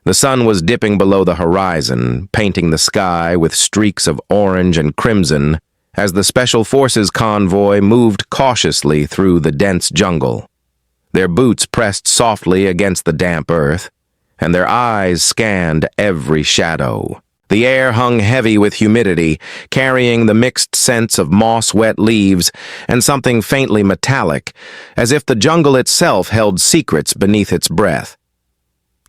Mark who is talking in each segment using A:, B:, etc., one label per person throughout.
A: The sun was dipping below the horizon, painting the sky with streaks of orange and crimson as the Special Forces convoy moved cautiously through the dense jungle. Their boots pressed softly against the damp earth, and their eyes scanned every shadow. The air hung heavy with humidity, carrying the mixed scents of moss-wet leaves and something faintly metallic, as if the jungle itself held secrets beneath its breath.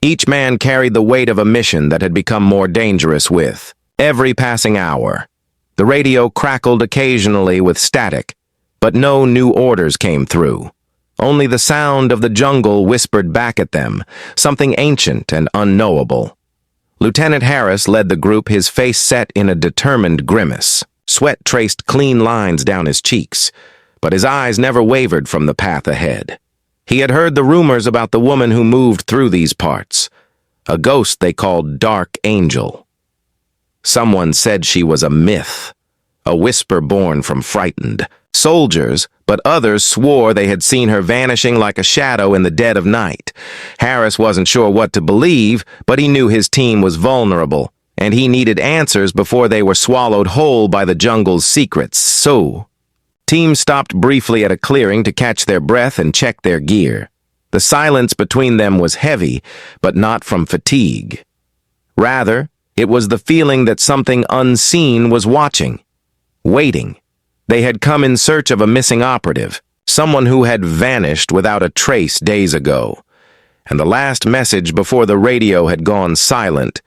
A: Each man carried the weight of a mission that had become more dangerous with every passing hour. The radio crackled occasionally with static, but no new orders came through. Only the sound of the jungle whispered back at them, something ancient and unknowable. Lieutenant Harris led the group, his face set in a determined grimace. Sweat traced clean lines down his cheeks, but his eyes never wavered from the path ahead. He had heard the rumors about the woman who moved through these parts, a ghost they called Dark Angel. Someone said she was a myth, a whisper born from frightened soldiers, but others swore they had seen her vanishing like a shadow in the dead of night. Harris wasn't sure what to believe, but he knew his team was vulnerable, and he needed answers before they were swallowed whole by the jungle's secrets. So, team stopped briefly at a clearing to catch their breath and check their gear. The silence between them was heavy, but not from fatigue. Rather, it was the feeling that something unseen was watching, waiting. They had come in search of a missing operative, someone who had vanished without a trace days ago. And the last message before the radio had gone silent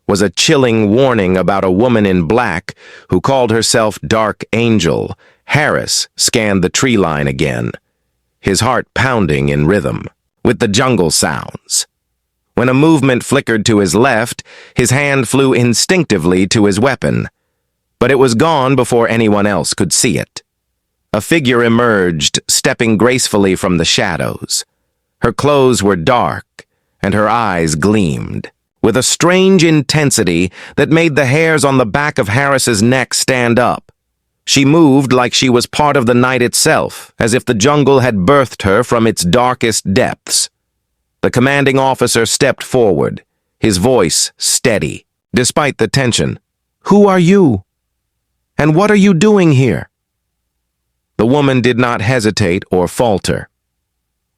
A: was a chilling warning about a woman in black who called herself Dark Angel. Harris scanned the tree line again, his heart pounding in rhythm with the jungle sounds. When a movement flickered to his left, his hand flew instinctively to his weapon, but it was gone before anyone else could see it. A figure emerged, stepping gracefully from the shadows. Her clothes were dark, and her eyes gleamed, with a strange intensity that made the hairs on the back of Harris's neck stand up. She moved like she was part of the night itself, as if the jungle had birthed her from its darkest depths. The commanding officer stepped forward, his voice steady, despite the tension. "Who are you? And what are you doing here?" The woman did not hesitate or falter.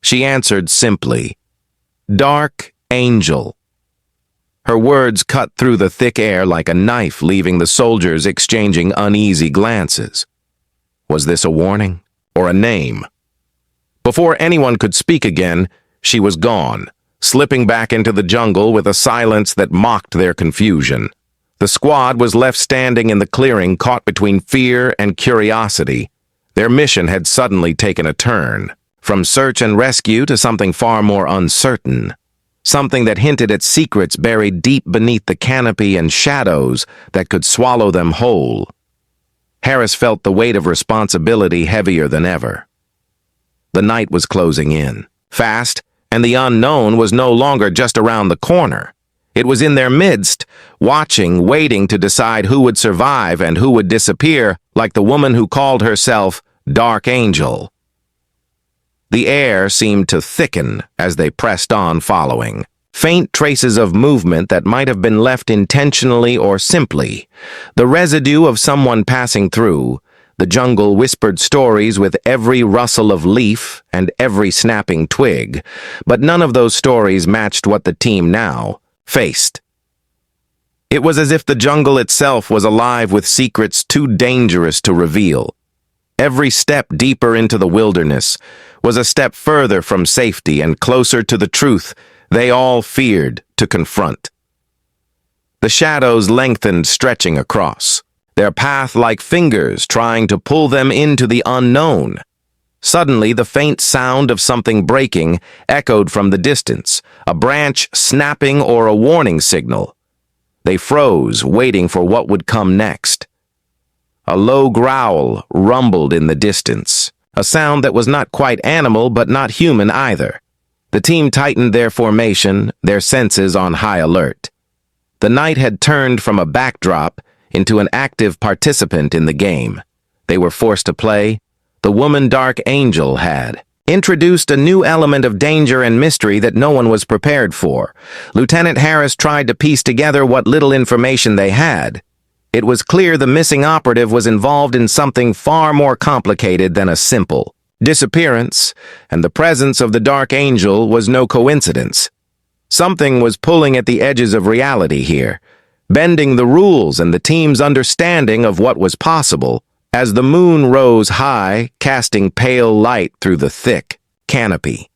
A: She answered simply, "Dark Angel." Her words cut through the thick air like a knife, leaving the soldiers exchanging uneasy glances. Was this a warning or a name? Before anyone could speak again, she was gone, slipping back into the jungle with a silence that mocked their confusion. The squad was left standing in the clearing, caught between fear and curiosity. Their mission had suddenly taken a turn, from search and rescue to something far more uncertain. Something that hinted at secrets buried deep beneath the canopy and shadows that could swallow them whole. Harris felt the weight of responsibility heavier than ever. The night was closing in, fast, and the unknown was no longer just around the corner. It was in their midst, watching, waiting to decide who would survive and who would disappear, like the woman who called herself Dark Angel. The air seemed to thicken as they pressed on following. Faint traces of movement that might have been left intentionally or simply. The residue of someone passing through. The jungle whispered stories with every rustle of leaf and every snapping twig, but none of those stories matched what the team now faced. It was as if the jungle itself was alive with secrets too dangerous to reveal. Every step deeper into the wilderness was a step further from safety and closer to the truth they all feared to confront. The shadows lengthened, stretching across, their path like fingers trying to pull them into the unknown. Suddenly, the faint sound of something breaking echoed from the distance, a branch snapping or a warning signal. They froze, waiting for what would come next. A low growl rumbled in the distance, a sound that was not quite animal but not human either. The team tightened their formation, their senses on high alert. The night had turned from a backdrop into an active participant in the game. They were forced to play. The woman Dark Angel had, introduced a new element of danger and mystery that no one was prepared for. Lieutenant Harris tried to piece together what little information they had. It was clear the missing operative was involved in something far more complicated than a simple disappearance, and the presence of the Dark Angel was no coincidence. Something was pulling at the edges of reality here, bending the rules and the team's understanding of what was possible. As the moon rose high, casting pale light through the thick canopy,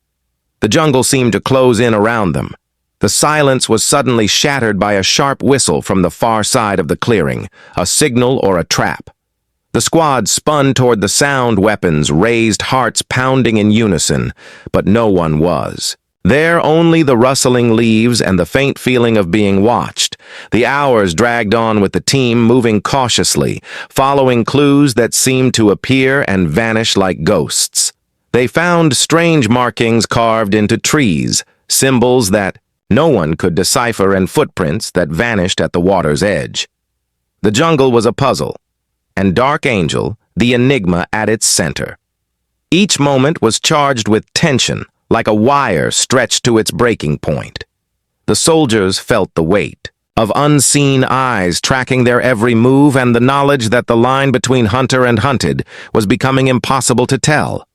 A: the jungle seemed to close in around them. The silence was suddenly shattered by a sharp whistle from the far side of the clearing, a signal or a trap. The squad spun toward the sound, weapons raised, hearts pounding in unison, but no one was. There only the rustling leaves and the faint feeling of being watched. The hours dragged on with the team moving cautiously, following clues that seemed to appear and vanish like ghosts. They found strange markings carved into trees, symbols that no one could decipher, and footprints that vanished at the water's edge. The jungle was a puzzle, and Dark Angel, the enigma at its center. Each moment was charged with tension, like a wire stretched to its breaking point. The soldiers felt the weight of unseen eyes tracking their every move, and the knowledge that the line between hunter and hunted was becoming impossible to tell.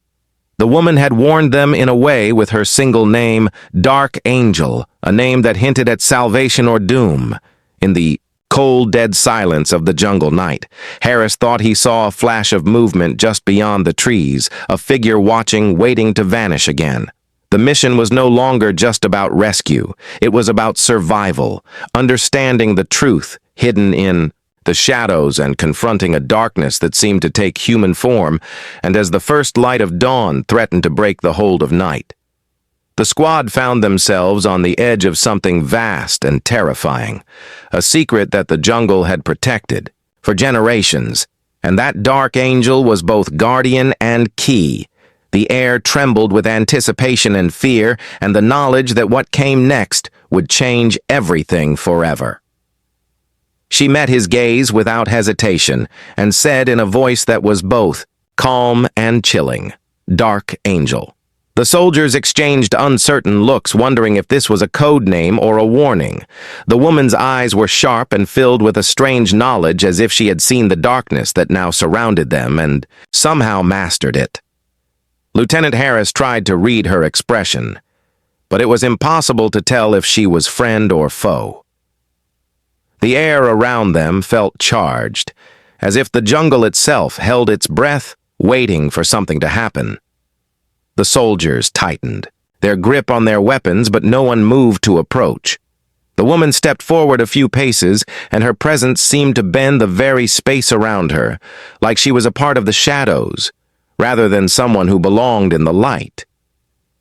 A: The woman had warned them in a way with her single name, Dark Angel, a name that hinted at salvation or doom. In the cold, dead silence of the jungle night, Harris thought he saw a flash of movement just beyond the trees, a figure watching, waiting to vanish again. The mission was no longer just about rescue. It was about survival, understanding the truth hidden in the shadows and confronting a darkness that seemed to take human form, and as the first light of dawn threatened to break the hold of night. The squad found themselves on the edge of something vast and terrifying, a secret that the jungle had protected for generations, and that Dark Angel was both guardian and key. The air trembled with anticipation and fear, and the knowledge that what came next would change everything forever. She met his gaze without hesitation and said in a voice that was both calm and chilling, "Dark Angel." The soldiers exchanged uncertain looks, wondering if this was a code name or a warning. The woman's eyes were sharp and filled with a strange knowledge, as if she had seen the darkness that now surrounded them and somehow mastered it. Lieutenant Harris tried to read her expression, but it was impossible to tell if she was friend or foe. The air around them felt charged, as if the jungle itself held its breath, waiting for something to happen. The soldiers tightened, their grip on their weapons, but no one moved to approach. The woman stepped forward a few paces, and her presence seemed to bend the very space around her, like she was a part of the shadows, rather than someone who belonged in the light.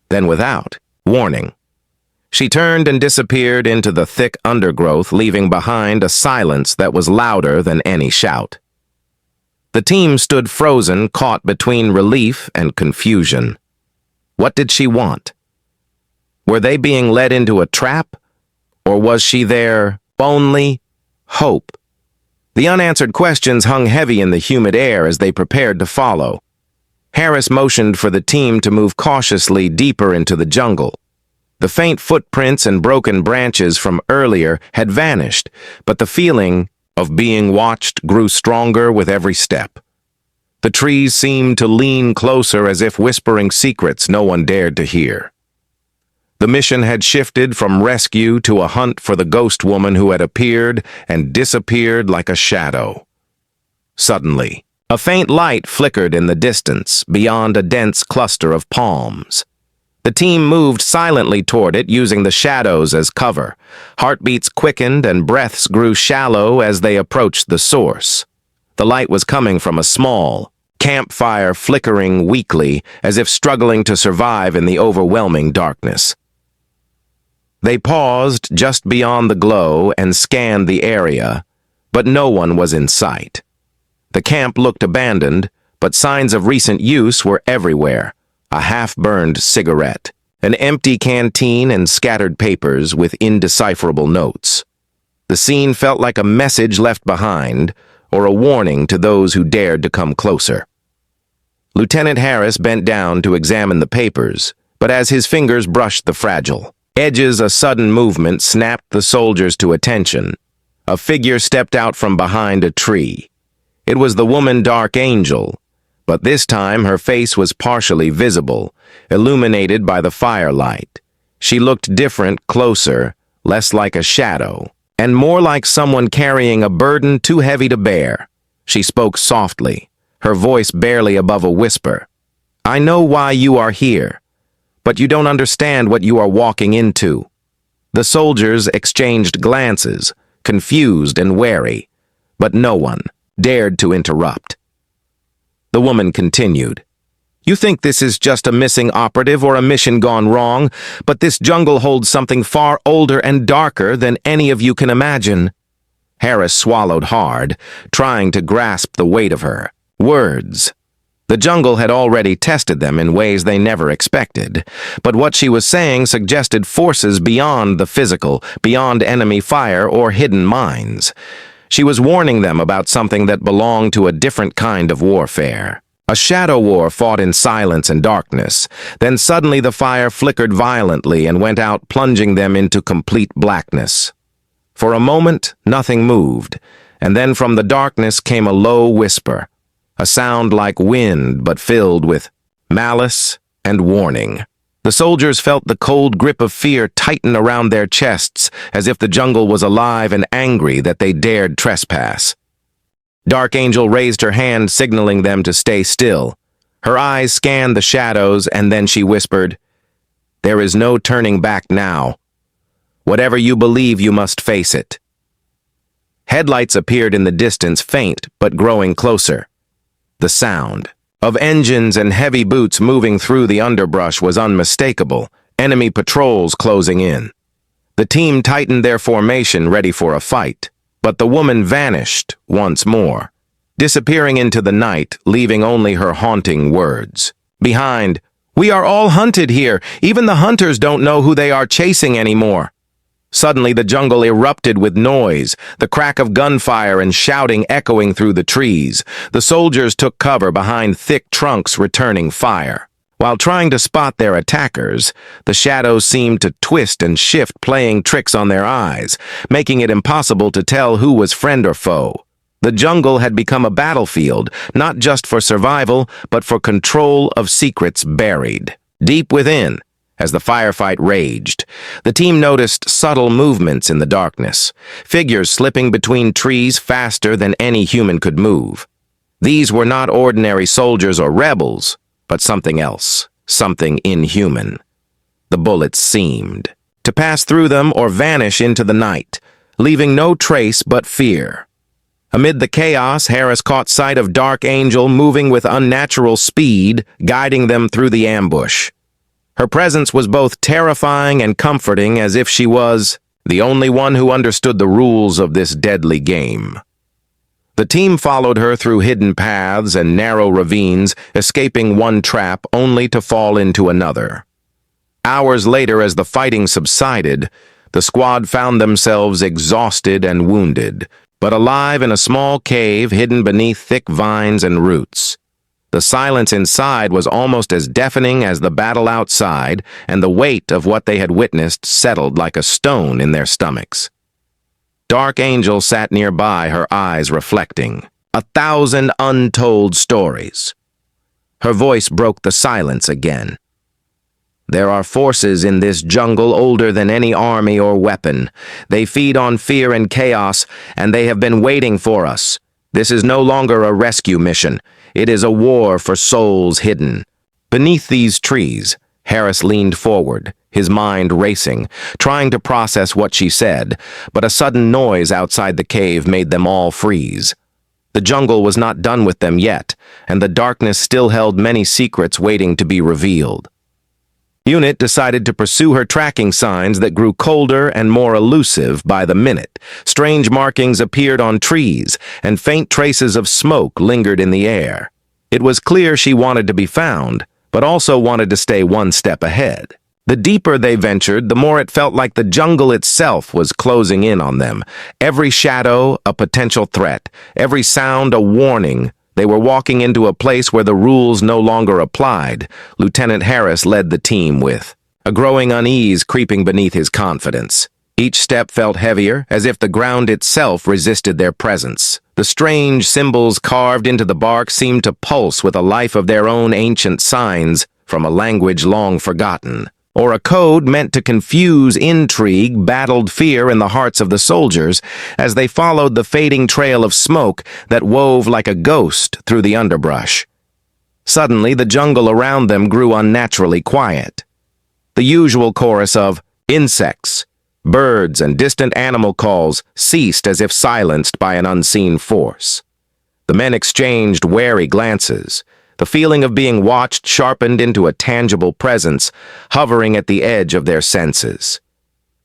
A: Then without warning, she turned and disappeared into the thick undergrowth, leaving behind a silence that was louder than any shout. The team stood frozen, caught between relief and confusion. What did she want? Were they being led into a trap? Or was she their only hope? The unanswered questions hung heavy in the humid air as they prepared to follow. Harris motioned for the team to move cautiously deeper into the jungle. The faint footprints and broken branches from earlier had vanished, but the feeling of being watched grew stronger with every step. The trees seemed to lean closer, as if whispering secrets no one dared to hear. The mission had shifted from rescue to a hunt for the ghost woman who had appeared and disappeared like a shadow. Suddenly, a faint light flickered in the distance, beyond a dense cluster of palms. The team moved silently toward it, using the shadows as cover. Heartbeats quickened and breaths grew shallow as they approached the source. The light was coming from a small campfire, flickering weakly, as if struggling to survive in the overwhelming darkness. They paused just beyond the glow and scanned the area, but no one was in sight. The camp looked abandoned, but signs of recent use were everywhere. A half-burned cigarette, an empty canteen, and scattered papers with indecipherable notes. The scene felt like a message left behind, or a warning to those who dared to come closer. Lieutenant Harris bent down to examine the papers, but as his fingers brushed the fragile edges, a sudden movement snapped the soldiers to attention. A figure stepped out from behind a tree. It was the woman Dark Angel, but this time her face was partially visible, illuminated by the firelight. She looked different, closer, less like a shadow, and more like someone carrying a burden too heavy to bear. She spoke softly, her voice barely above a whisper. "I know why you are here, but you don't understand what you are walking into." The soldiers exchanged glances, confused and wary, but no one dared to interrupt. The woman continued. "You think this is just a missing operative or a mission gone wrong, but this jungle holds something far older and darker than any of you can imagine." Harris swallowed hard, trying to grasp the weight of her words. The jungle had already tested them in ways they never expected, but what she was saying suggested forces beyond the physical, beyond enemy fire or hidden mines. She was warning them about something that belonged to a different kind of warfare. A shadow war fought in silence and darkness. Then suddenly the fire flickered violently and went out, plunging them into complete blackness. For a moment, nothing moved, and then from the darkness came a low whisper, a sound like wind but filled with malice and warning. The soldiers felt the cold grip of fear tighten around their chests, as if the jungle was alive and angry that they dared trespass. Dark Angel raised her hand, signaling them to stay still. Her eyes scanned the shadows, and then she whispered, "There is no turning back now. Whatever you believe, you must face it." Headlights appeared in the distance, faint but growing closer. The sound of engines and heavy boots moving through the underbrush was unmistakable, enemy patrols closing in. The team tightened their formation, ready for a fight, but the woman vanished once more, disappearing into the night, leaving only her haunting words. Behind, "We are all hunted here. Even the hunters don't know who they are chasing anymore." Suddenly the jungle erupted with noise, the crack of gunfire and shouting echoing through the trees. The soldiers took cover behind thick trunks, returning fire. While trying to spot their attackers, the shadows seemed to twist and shift, playing tricks on their eyes, making it impossible to tell who was friend or foe. The jungle had become a battlefield, not just for survival, but for control of secrets buried deep within. As the firefight raged, the team noticed subtle movements in the darkness, figures slipping between trees faster than any human could move. These were not ordinary soldiers or rebels, but something else, something inhuman. The bullets seemed to pass through them or vanish into the night, leaving no trace but fear. Amid the chaos, Harris caught sight of Dark Angel moving with unnatural speed, guiding them through the ambush. Her presence was both terrifying and comforting, as if she was the only one who understood the rules of this deadly game. The team followed her through hidden paths and narrow ravines, escaping one trap only to fall into another. Hours later, as the fighting subsided, the squad found themselves exhausted and wounded, but alive in a small cave hidden beneath thick vines and roots. The silence inside was almost as deafening as the battle outside, and the weight of what they had witnessed settled like a stone in their stomachs. Dark Angel sat nearby, her eyes reflecting 1,000 untold stories. Her voice broke the silence again. "There are forces in this jungle older than any army or weapon. They feed on fear and chaos, and they have been waiting for us. This is no longer a rescue mission. It is a war for souls hidden." Beneath these trees, Harris leaned forward, his mind racing, trying to process what she said, but a sudden noise outside the cave made them all freeze. The jungle was not done with them yet, and the darkness still held many secrets waiting to be revealed. Unit decided to pursue her tracking signs that grew colder and more elusive by the minute. Strange markings appeared on trees, and faint traces of smoke lingered in the air. It was clear she wanted to be found, but also wanted to stay one step ahead. The deeper they ventured, the more it felt like the jungle itself was closing in on them. Every shadow, a potential threat. Every sound, a warning. They were walking into a place where the rules no longer applied, Lieutenant Harris led the team with, a growing unease creeping beneath his confidence. Each step felt heavier, as if the ground itself resisted their presence. The strange symbols carved into the bark seemed to pulse with a life of their own ancient signs from a language long forgotten. Or a code meant to confuse intrigue battled fear in the hearts of the soldiers as they followed the fading trail of smoke that wove like a ghost through the underbrush. Suddenly, the jungle around them grew unnaturally quiet. The usual chorus of insects, birds, and distant animal calls ceased as if silenced by an unseen force. The men exchanged wary glances. The feeling of being watched sharpened into a tangible presence, hovering at the edge of their senses.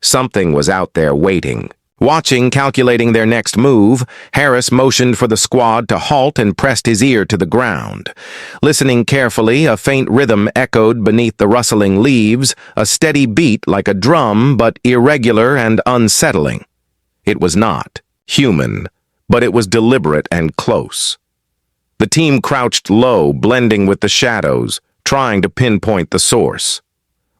A: Something was out there waiting. Watching, calculating their next move, Harris motioned for the squad to halt and pressed his ear to the ground. Listening carefully, a faint rhythm echoed beneath the rustling leaves, a steady beat like a drum, but irregular and unsettling. It was not human, but it was deliberate and close. The team crouched low, blending with the shadows, trying to pinpoint the source.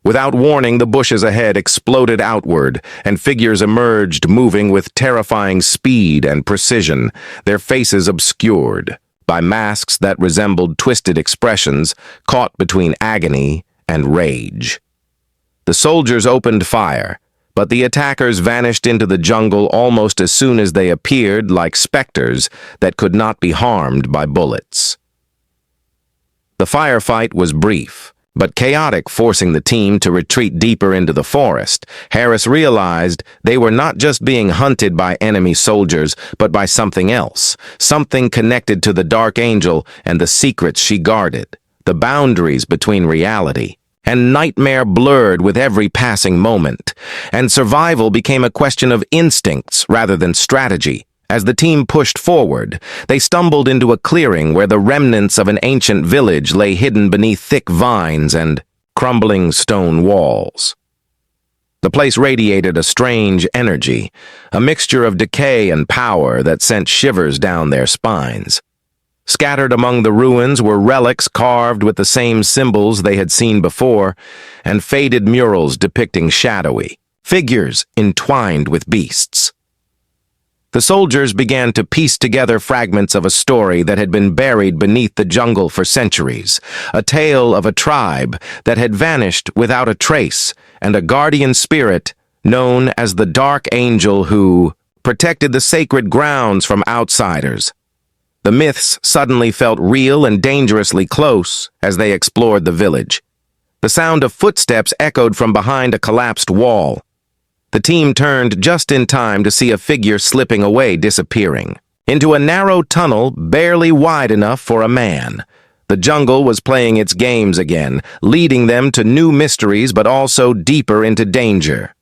A: Without warning, the bushes ahead exploded outward, and figures emerged, moving with terrifying speed and precision, their faces obscured by masks that resembled twisted expressions caught between agony and rage. The soldiers opened fire, but the attackers vanished into the jungle almost as soon as they appeared, like specters that could not be harmed by bullets. The firefight was brief, but chaotic, forcing the team to retreat deeper into the forest. Harris realized they were not just being hunted by enemy soldiers, but by something else, something connected to the Dark Angel and the secrets she guarded. The boundaries between reality and nightmare blurred with every passing moment, and survival became a question of instincts rather than strategy. As the team pushed forward, they stumbled into a clearing where the remnants of an ancient village lay hidden beneath thick vines and crumbling stone walls. The place radiated a strange energy, a mixture of decay and power that sent shivers down their spines. Scattered among the ruins were relics carved with the same symbols they had seen before, and faded murals depicting shadowy figures entwined with beasts. The soldiers began to piece together fragments of a story that had been buried beneath the jungle for centuries, a tale of a tribe that had vanished without a trace, and a guardian spirit known as the Dark Angel who protected the sacred grounds from outsiders. The myths suddenly felt real and dangerously close as they explored the village. The sound of footsteps echoed from behind a collapsed wall. The team turned just in time to see a figure slipping away, disappearing into a narrow tunnel barely wide enough for a man. The jungle was playing its games again, leading them to new mysteries but also deeper into danger.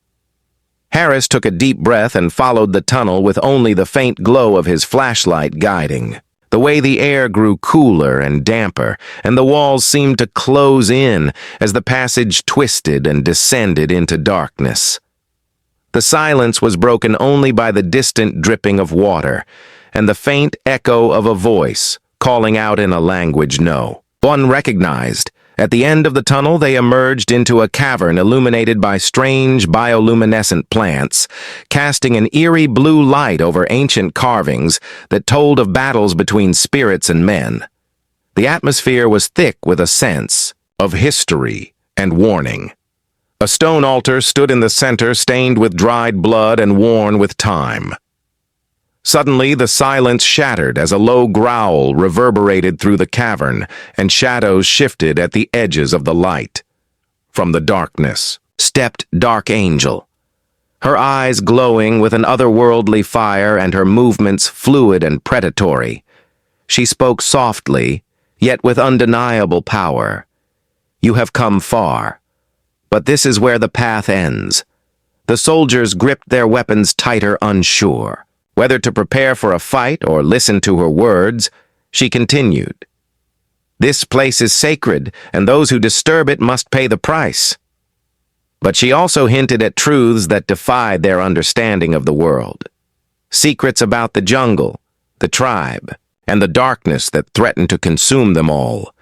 A: Harris took a deep breath and followed the tunnel with only the faint glow of his flashlight guiding. The way the air grew cooler and damper, and the walls seemed to close in as the passage twisted and descended into darkness. The silence was broken only by the distant dripping of water and the faint echo of a voice calling out in a language no one recognized. At the end of the tunnel, they emerged into a cavern illuminated by strange bioluminescent plants, casting an eerie blue light over ancient carvings that told of battles between spirits and men. The atmosphere was thick with a sense of history and warning. A stone altar stood in the center, stained with dried blood and worn with time. Suddenly, the silence shattered as a low growl reverberated through the cavern, and shadows shifted at the edges of the light. From the darkness stepped Dark Angel, her eyes glowing with an otherworldly fire and her movements fluid and predatory. She spoke softly, yet with undeniable power. "You have come far, but this is where the path ends." The soldiers gripped their weapons tighter, unsure whether to prepare for a fight or listen to her words. She continued, "This place is sacred, and those who disturb it must pay the price." But she also hinted at truths that defied their understanding of the world. Secrets about the jungle, the tribe, and the darkness that threatened to consume them all.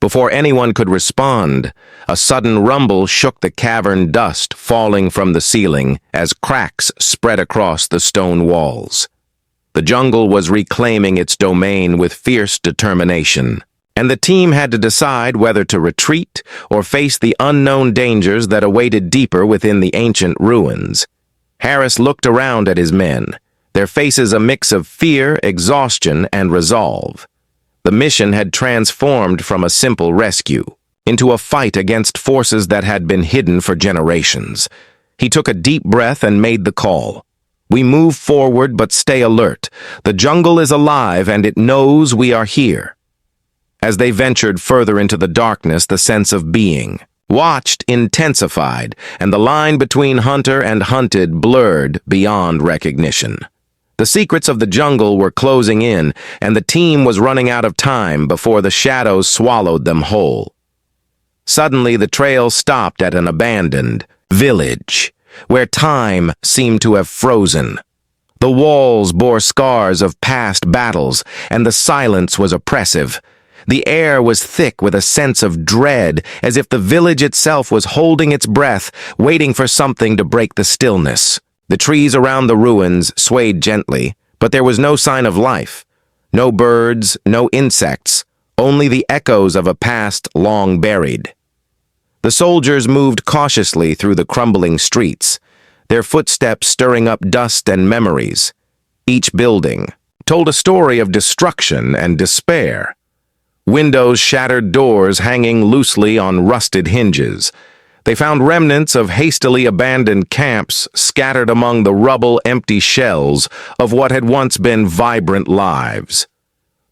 A: Before anyone could respond, a sudden rumble shook the cavern, dust falling from the ceiling as cracks spread across the stone walls. The jungle was reclaiming its domain with fierce determination, and the team had to decide whether to retreat or face the unknown dangers that awaited deeper within the ancient ruins. Harris looked around at his men, their faces a mix of fear, exhaustion, and resolve. The mission had transformed from a simple rescue into a fight against forces that had been hidden for generations. He took a deep breath and made the call. "We move forward, but stay alert. The jungle is alive and it knows we are here." As they ventured further into the darkness, the sense of being watched intensified, and the line between hunter and hunted blurred beyond recognition. The secrets of the jungle were closing in, and the team was running out of time before the shadows swallowed them whole. Suddenly, the trail stopped at an abandoned village, where time seemed to have frozen. The walls bore scars of past battles, and the silence was oppressive. The air was thick with a sense of dread, as if the village itself was holding its breath, waiting for something to break the stillness. The trees around the ruins swayed gently, but there was no sign of life. No birds, no insects, only the echoes of a past long buried. The soldiers moved cautiously through the crumbling streets, their footsteps stirring up dust and memories. Each building told a story of destruction and despair. Windows shattered, doors hanging loosely on rusted hinges. They found remnants of hastily abandoned camps scattered among the rubble, empty shells of what had once been vibrant lives.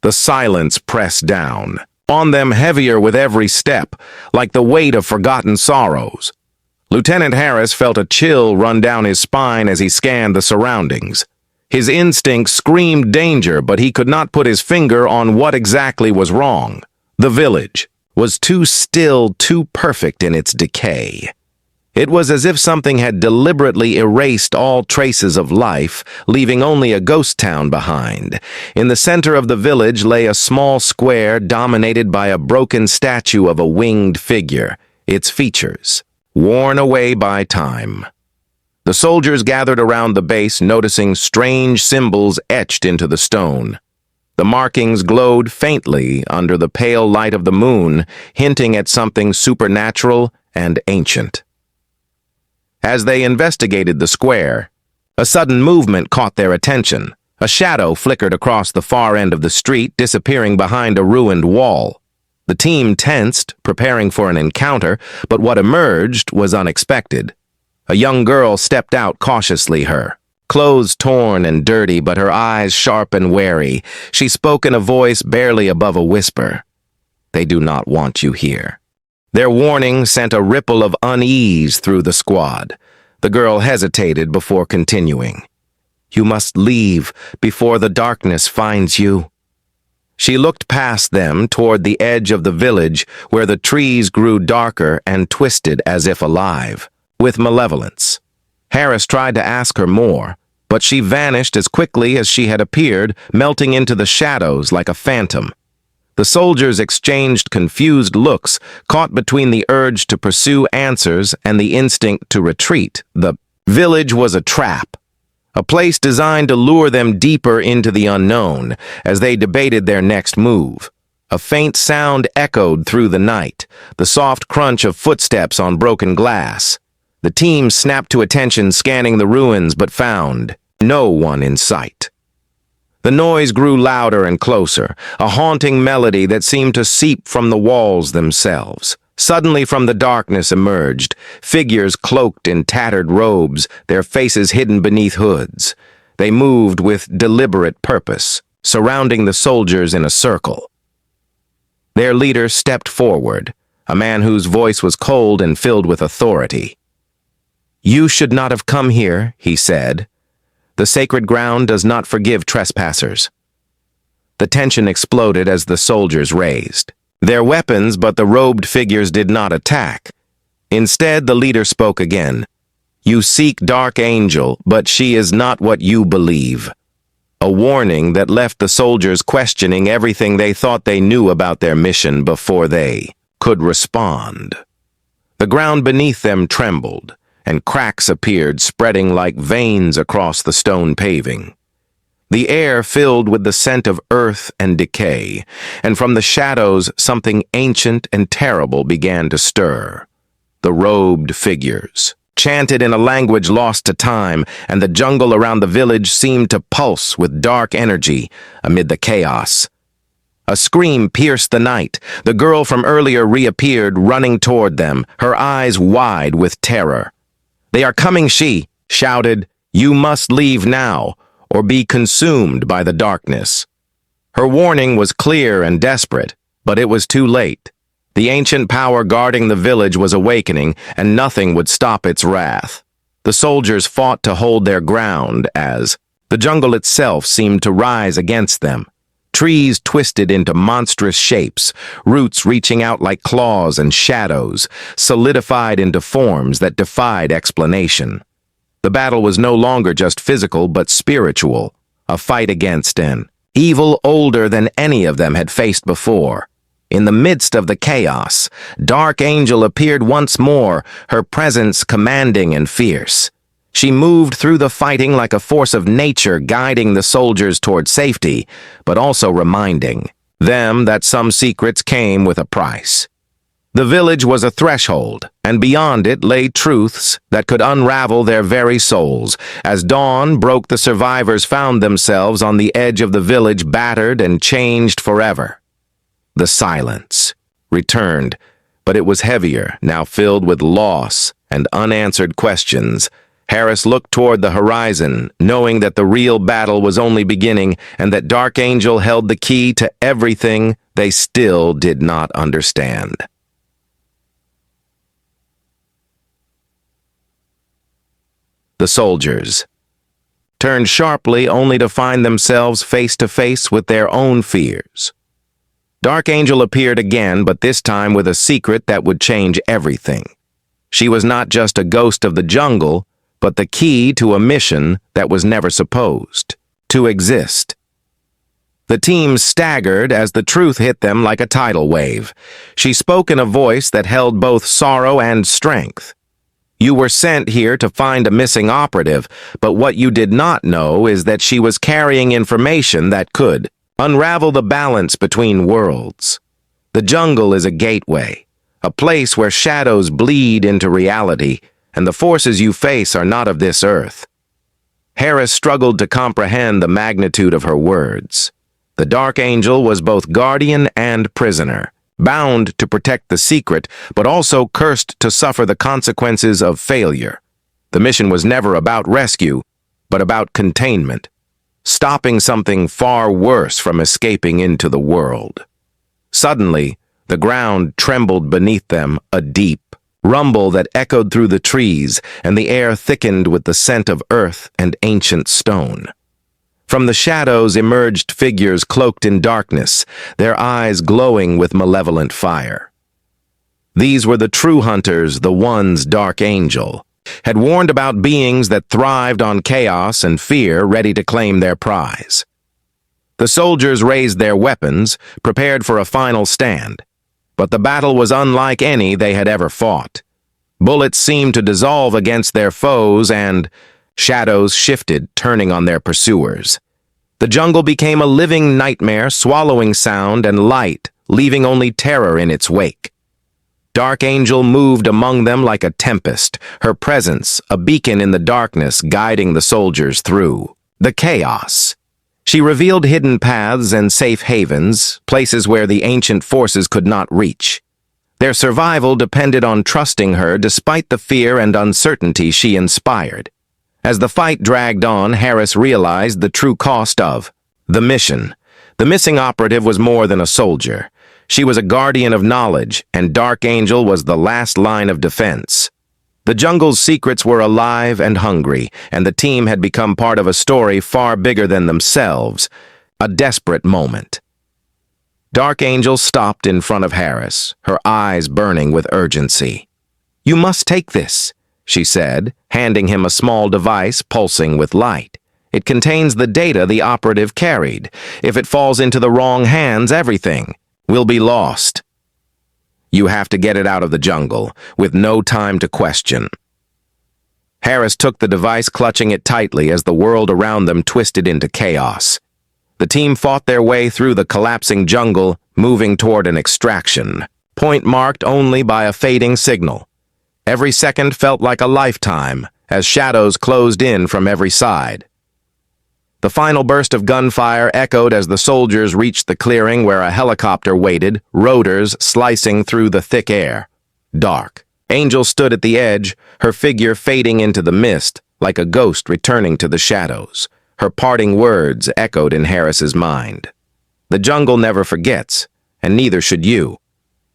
A: The silence pressed down, on them heavier with every step, like the weight of forgotten sorrows. Lieutenant Harris felt a chill run down his spine as he scanned the surroundings. His instincts screamed danger, but he could not put his finger on what exactly was wrong. The village was too still, too perfect in its decay. It was as if something had deliberately erased all traces of life, leaving only a ghost town behind. In the center of the village lay a small square dominated by a broken statue of a winged figure, its features worn away by time. The soldiers gathered around the base, noticing strange symbols etched into the stone. The markings glowed faintly under the pale light of the moon, hinting at something supernatural and ancient. As they investigated the square, a sudden movement caught their attention. A shadow flickered across the far end of the street, disappearing behind a ruined wall. The team tensed, preparing for an encounter, but what emerged was unexpected. A young girl stepped out cautiously, her clothes torn and dirty, but her eyes sharp and wary. She spoke in a voice barely above a whisper. "They do not want you here." Their warning sent a ripple of unease through the squad. The girl hesitated before continuing. "You must leave before the darkness finds you." She looked past them toward the edge of the village, where the trees grew darker and twisted as if alive with malevolence. Harris tried to ask her more, but she vanished as quickly as she had appeared, melting into the shadows like a phantom. The soldiers exchanged confused looks, caught between the urge to pursue answers and the instinct to retreat. The village was a trap, a place designed to lure them deeper into the unknown as they debated their next move. A faint sound echoed through the night, the soft crunch of footsteps on broken glass. The team snapped to attention, scanning the ruins, but found no one in sight. The noise grew louder and closer, a haunting melody that seemed to seep from the walls themselves. Suddenly from the darkness emerged figures cloaked in tattered robes, their faces hidden beneath hoods. They moved with deliberate purpose, surrounding the soldiers in a circle. Their leader stepped forward, a man whose voice was cold and filled with authority. "You should not have come here," he said. "The sacred ground does not forgive trespassers." The tension exploded as the soldiers raised their weapons, but the robed figures did not attack. Instead, the leader spoke again. "You seek Dark Angel, but she is not what you believe." a warning that left the soldiers questioning everything they thought they knew about their mission before they could respond. The ground beneath them trembled, and cracks appeared, spreading like veins across the stone paving. The air filled with the scent of earth and decay, and from the shadows something ancient and terrible began to stir. The robed figures chanted in a language lost to time, and the jungle around the village seemed to pulse with dark energy amid the chaos. A scream pierced the night. The girl from earlier reappeared, running toward them, her eyes wide with terror. "They are coming," she shouted. "You must leave now, or be consumed by the darkness." Her warning was clear and desperate, but it was too late. The ancient power guarding the village was awakening, and nothing would stop its wrath. The soldiers fought to hold their ground as the jungle itself seemed to rise against them. Trees twisted into monstrous shapes, roots reaching out like claws, and shadows solidified into forms that defied explanation. The battle was no longer just physical but spiritual, a fight against an evil older than any of them had faced before. In the midst of the chaos, Dark Angel appeared once more, her presence commanding and fierce. She moved through the fighting like a force of nature, guiding the soldiers toward safety, but also reminding them that some secrets came with a price. The village was a threshold, and beyond it lay truths that could unravel their very souls. As dawn broke, the survivors found themselves on the edge of the village, battered and changed forever. The silence returned, but it was heavier, now filled with loss and unanswered questions. Harris looked toward the horizon, knowing that the real battle was only beginning and that Dark Angel held the key to everything they still did not understand. The soldiers turned sharply, only to find themselves face to face with their own fears. Dark Angel appeared again, but this time with a secret that would change everything. She was not just a ghost of the jungle, but the key to a mission that was never supposed to exist. The team staggered as the truth hit them like a tidal wave. She spoke in a voice that held both sorrow and strength. "You were sent here to find a missing operative, but what you did not know is that she was carrying information that could unravel the balance between worlds. The jungle is a gateway, a place where shadows bleed into reality, and the forces you face are not of this earth." Harris struggled to comprehend the magnitude of her words. The Dark Angel was both guardian and prisoner, bound to protect the secret, but also cursed to suffer the consequences of failure. The mission was never about rescue, but about containment, stopping something far worse from escaping into the world. Suddenly, the ground trembled beneath them, a deep rumble that echoed through the trees, and the air thickened with the scent of earth and ancient stone. From the shadows emerged figures cloaked in darkness, their eyes glowing with malevolent fire. These were the true hunters, the ones Dark Angel had warned about, beings that thrived on chaos and fear, ready to claim their prize. The soldiers raised their weapons, prepared for a final stand, but the battle was unlike any they had ever fought. Bullets seemed to dissolve against their foes, and shadows shifted, turning on their pursuers. The jungle became a living nightmare, swallowing sound and light, leaving only terror in its wake. Dark Angel moved among them like a tempest, her presence a beacon in the darkness, guiding the soldiers through the chaos. She revealed hidden paths and safe havens, places where the ancient forces could not reach. Their survival depended on trusting her despite the fear and uncertainty she inspired. As the fight dragged on, Harris realized the true cost of the mission. The missing operative was more than a soldier. She was a guardian of knowledge, and Dark Angel was the last line of defense. The jungle's secrets were alive and hungry, and the team had become part of a story far bigger than themselves. A desperate moment. Dark Angel stopped in front of Harris, her eyes burning with urgency. "You must take this," she said, handing him a small device pulsing with light. It contains the data the operative carried. If it falls into the wrong hands, everything will be lost. You have to get it out of the jungle, with no time to question. Harris took the device, clutching it tightly as the world around them twisted into chaos. The team fought their way through the collapsing jungle, moving toward an extraction point marked only by a fading signal. Every second felt like a lifetime, as shadows closed in from every side. The final burst of gunfire echoed as the soldiers reached the clearing where a helicopter waited, rotors slicing through the thick air. Dark. Angel stood at the edge, her figure fading into the mist, like a ghost returning to the shadows. Her parting words echoed in Harris's mind. The jungle never forgets, and neither should you.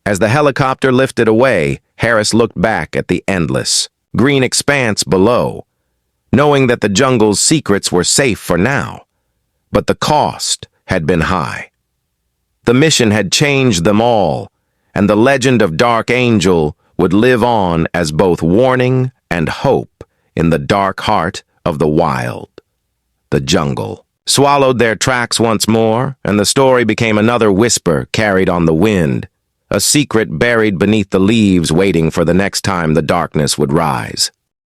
A: As the helicopter lifted away, Harris looked back at the endless, green expanse below, knowing that the jungle's secrets were safe for now. But the cost had been high. The mission had changed them all, and the legend of Dark Angel would live on as both warning and hope in the dark heart of the wild. The jungle swallowed their tracks once more, and the story became another whisper carried on the wind, a secret buried beneath the leaves waiting for the next time the darkness would rise.